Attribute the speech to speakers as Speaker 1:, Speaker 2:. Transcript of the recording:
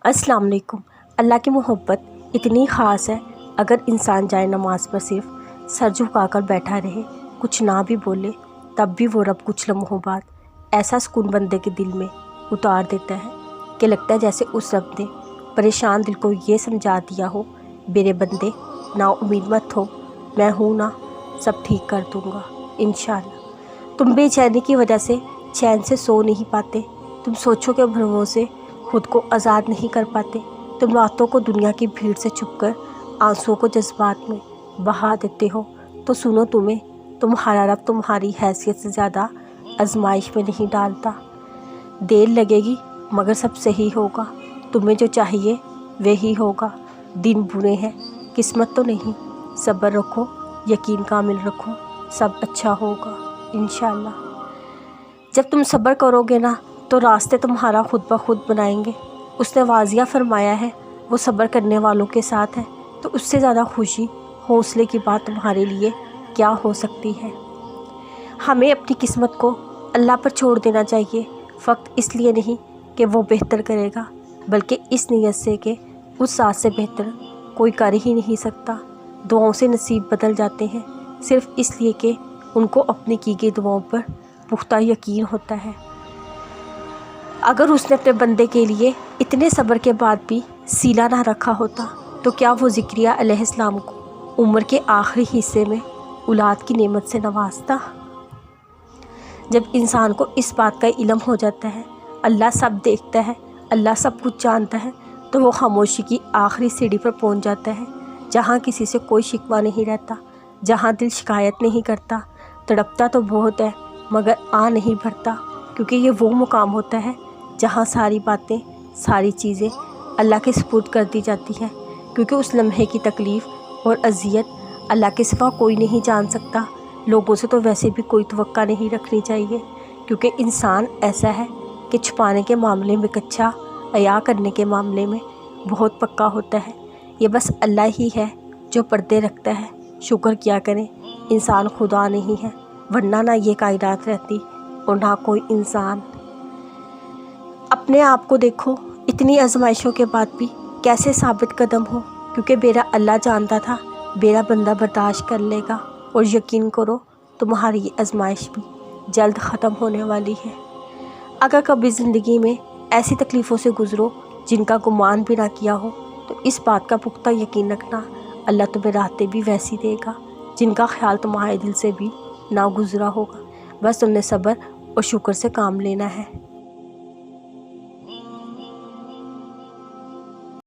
Speaker 1: अस्सलाम वालेकुम। अल्लाह की मोहब्बत इतनी ख़ास है, अगर इंसान जाए नमाज पर सिर्फ सर झुकाकर बैठा रहे, कुछ ना भी बोले, तब भी वो रब कुछ लम्हों बाद ऐसा सुकून बंदे के दिल में उतार देता है कि लगता है जैसे उस रब ने परेशान दिल को ये समझा दिया हो, मेरे बंदे ना उम्मीद मत हो, मैं हूँ ना, सब ठीक कर दूँगा इंशाअल्लाह। तुम बेचैनी की वजह से चैन से सो नहीं पाते, तुम सोचो के भ्रमों से खुद को आज़ाद नहीं कर पाते, तुम रातों को दुनिया की भीड़ से छुपकर आंसुओं को जज्बात में बहा देते हो। तो सुनो, तुम्हारा रब तुम्हारी हैसियत से ज़्यादा आजमाइश में नहीं डालता। देर लगेगी मगर सब सही होगा, तुम्हें जो चाहिए वही होगा। दिन बुरे हैं, किस्मत तो नहीं, सब्र रखो, यकीन कामिल रखो, सब अच्छा होगा इंशाअल्लाह। जब तुम सब्र करोगे ना तो रास्ते तुम्हारा खुद ब खुद बनाएंगे। उसने वाजिया फरमाया है, वो सब्र करने वालों के साथ है। तो उससे ज़्यादा खुशी, हौसले की बात तुम्हारे लिए क्या हो सकती है। हमें अपनी किस्मत को अल्लाह पर छोड़ देना चाहिए, फ़क्त इसलिए नहीं कि वो बेहतर करेगा, बल्कि इस नीयत से कि उस साथ से बेहतर कोई कर ही नहीं सकता। दुआओं से नसीब बदल जाते हैं, सिर्फ़ इसलिए कि उनको अपनी की गई दुआओं पर पुख्ता यकीन होता है। अगर उसने अपने बंदे के लिए इतने सब्र के बाद भी सीला ना रखा होता, तो क्या वो ज़िक्रिया अलैहिस्सलाम को उम्र के आखिरी हिस्से में औलाद की नेमत से नवाजता। जब इंसान को इस बात का इल्म हो जाता है, अल्लाह सब देखता है, अल्लाह सब कुछ जानता है, तो वो खामोशी की आखिरी सीढ़ी पर पहुंच जाता है, जहाँ किसी से कोई शिकवा नहीं रहता, जहाँ दिल शिकायत नहीं करता। तड़पता तो बहुत है मगर आ नहीं भरता, क्योंकि ये वो मुकाम होता है जहाँ सारी बातें, सारी चीज़ें अल्लाह के सुपुर्द कर दी जाती हैं, क्योंकि उस लम्हे की तकलीफ़ और अज़ियत अल्लाह के सिवा कोई नहीं जान सकता। लोगों से तो वैसे भी कोई तवक्का नहीं रखनी चाहिए, क्योंकि इंसान ऐसा है कि छुपाने के मामले में कच्चा, हया करने के मामले में बहुत पक्का होता है। ये बस अल्लाह ही है जो पर्दे रखता है। शुक्र किया करें इंसान खुदा नहीं है, वरना ना ये कायनात रहती और ना कोई इंसान। अपने आप को देखो, इतनी आजमाइशों के बाद भी कैसे साबित कदम हो, क्योंकि मेरा अल्लाह जानता था मेरा बंदा बर्दाश्त कर लेगा। और यकीन करो, तुम्हारी ये आजमाइश भी जल्द ख़त्म होने वाली है। अगर कभी ज़िंदगी में ऐसी तकलीफ़ों से गुज़रो जिनका गुमान भी ना किया हो, तो इस बात का पुख्ता यकीन रखना, अल्लाह तुम्हें राहतें भी वैसी देगा जिनका ख्याल तुम्हारे दिल से भी ना गुज़रा होगा। बस तुमने सब्र और शुक्र से काम लेना है।